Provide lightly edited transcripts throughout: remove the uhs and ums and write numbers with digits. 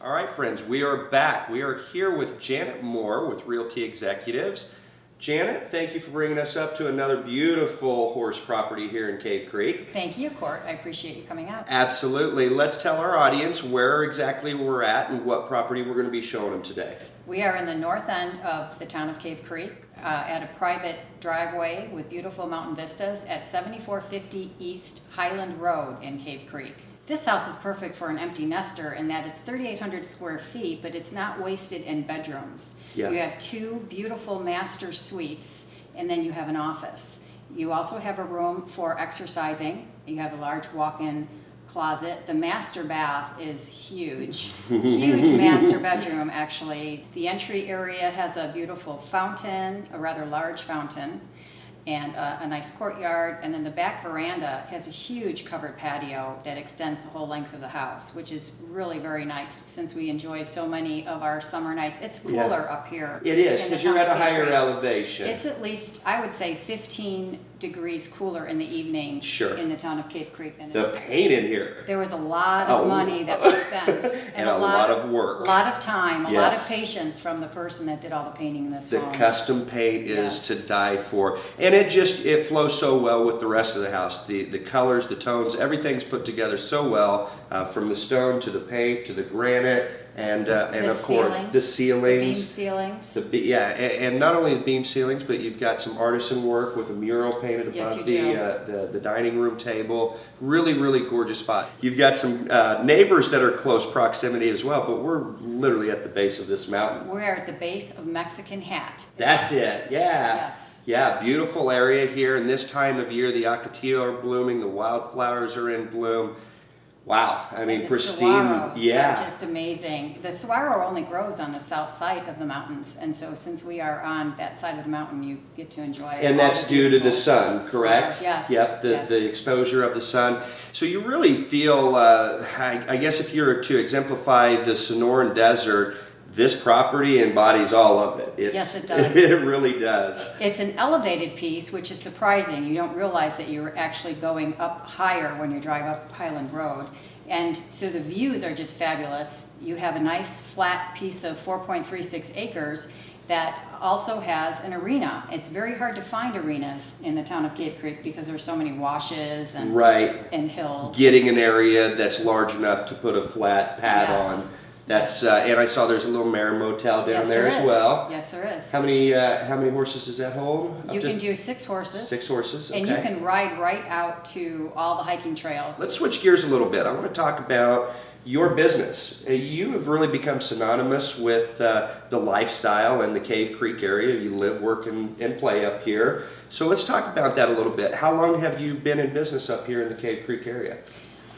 All right, friends, we are back. We are here with Janet Mohr with Realty Executives. Janet, thank you for bringing us up to another beautiful horse property here in Cave Creek. Thank you, Court. I appreciate you coming out. Absolutely. Let's tell our audience where exactly we're at and what property we're going to be showing them today. We are in the north end of the town of Cave Creek at a private driveway with beautiful mountain vistas at 7450 East Highland Road in Cave Creek. This house is perfect for an empty nester in that it's 3,800 square feet, but it's not wasted in bedrooms. Yeah. You have two beautiful master suites, and then you have an office. You also have a room for exercising. You have a large walk-in closet. The master bath is huge. Huge master bedroom, actually. The entry area has a beautiful fountain, a rather large fountain, and a nice courtyard, and then the back veranda has a huge covered patio that extends the whole length of the house, which is really very nice since we enjoy so many of our summer nights. It's cooler up here. It is, because you're at a higher elevation. It's at least, I would say, 15 degrees cooler in the evening in the town of Cave Creek. Than the paint in here. There was a lot of money that was spent. and a lot of work. A lot of time, a lot of patience from the person that did all the painting in this home. The custom paint is to die for. And it flows so well with the rest of the house. The colors, the tones, everything's put together so well, from the stone to the paint to the granite. And of course the ceilings, the beam ceilings. And not only the beam ceilings, but you've got some artisan work with a mural painted above the dining room table. Really, really gorgeous spot. You've got some neighbors that are close proximity as well, but we're literally at the base of this mountain. We're at the base of Mexican Hat. That's it. Yeah. Yes. Yeah, beautiful area here. And this time of year, the ocotillo are blooming, the wildflowers are in bloom. Wow, I mean, pristine. Saguaros are just amazing. The saguaro only grows on the south side of the mountains, and so since we are on that side of the mountain, you get to enjoy it. And that's due to the sun, correct? Yes. Yep, the exposure of the sun. So you really feel, I guess if you were to exemplify the Sonoran Desert, this property embodies all of it. Yes, it does. It really does. It's an elevated piece, which is surprising. You don't realize that you're actually going up higher when you drive up Highland Road. And so the views are just fabulous. You have a nice flat piece of 4.36 acres that also has an arena. It's very hard to find arenas in the town of Cave Creek because there's so many washes and, and hills. Getting an area that's large enough to put a flat pad on. That's and I saw there's a little mare motel down there as well. Yes, there is. How many horses does that hold? You can do 6 horses. 6 horses, okay. And you can ride right out to all the hiking trails. Let's switch gears a little bit. I want to talk about your business. You have really become synonymous with the lifestyle in the Cave Creek area. You live, work, and play up here. So let's talk about that a little bit. How long have you been in business up here in the Cave Creek area?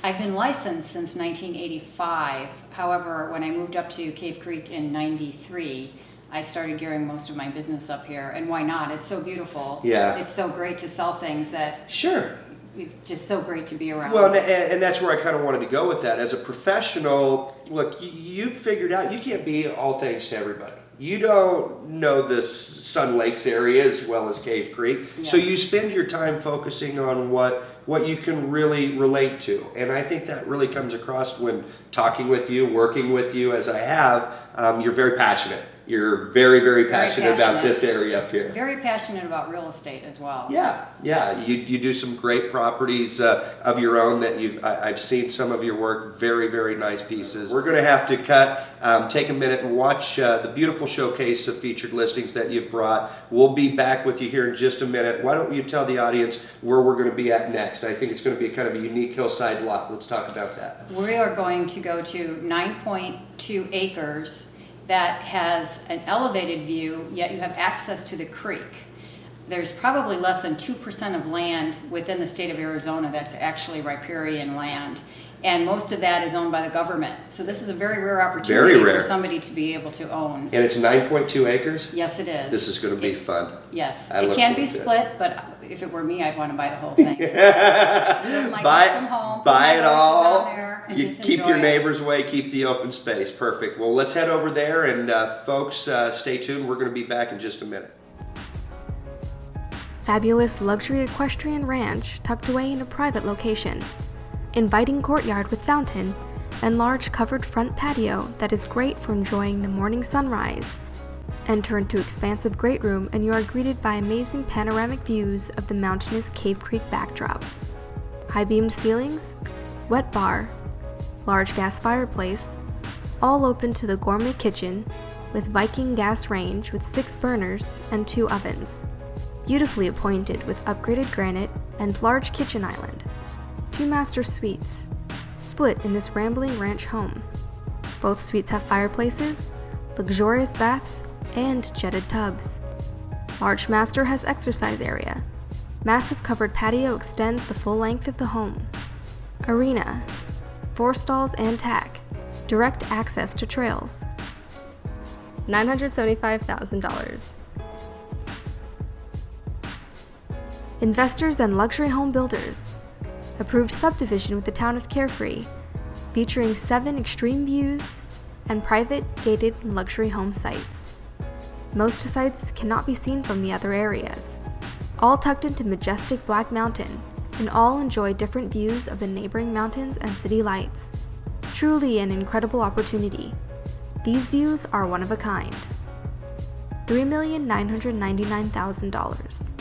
I've been licensed since 1985. However, when I moved up to Cave Creek in '93, I started gearing most of my business up here. And why not? It's so beautiful. Yeah. It's so great to sell things that... Sure. It's just so great to be around. Well, and that's where I kind of wanted to go with that. As a professional, look, you figured out you can't be all things to everybody. You don't know the Sun Lakes area as well as Cave Creek, so you spend your time focusing on what you can really relate to. And I think that really comes across when talking with you, working with you as I have. You're very passionate. You're very, very passionate about this area up here. Very passionate about real estate as well. Yeah. You do some great properties of your own that I've seen some of your work. Very, very nice pieces. We're going to have to cut, take a minute and watch the beautiful showcase of featured listings that you've brought. We'll be back with you here in just a minute. Why don't you tell the audience where we're going to be at next? I think it's going to be kind of a unique hillside lot. Let's talk about that. We are going to go to 9.2 acres that has an elevated view, yet you have access to the creek. There's probably less than 2% of land within the state of Arizona that's actually riparian land. And most of that is owned by the government. So this is a very rare opportunity for somebody to be able to own. And it's 9.2 acres? Yes, it is. This is going to be fun. Yes. It can be split, but if it were me, I'd want to buy the whole thing. Buy it all. You keep your neighbors away, keep the open space. Perfect. Well, let's head over there, and folks, stay tuned. We're going to be back in just a minute. Fabulous luxury equestrian ranch tucked away in a private location. Inviting courtyard with fountain and large covered front patio that is great for enjoying the morning sunrise. Enter into expansive great room and you are greeted by amazing panoramic views of the mountainous Cave Creek backdrop. High-beamed ceilings, wet bar, large gas fireplace, all open to the gourmet kitchen with Viking gas range with 6 burners and 2 ovens. Beautifully appointed with upgraded granite and large kitchen island. 2 master suites, split in this rambling ranch home. Both suites have fireplaces, luxurious baths, and jetted tubs. Large master has exercise area. Massive covered patio extends the full length of the home. Arena, 4 stalls and tack, direct access to trails. $975,000. Investors and luxury home builders. Approved subdivision with the town of Carefree, featuring 7 extreme views and private, gated luxury home sites. Most sites cannot be seen from the other areas. All tucked into majestic Black Mountain, and all enjoy different views of the neighboring mountains and city lights. Truly an incredible opportunity. These views are one of a kind. $3,999,000.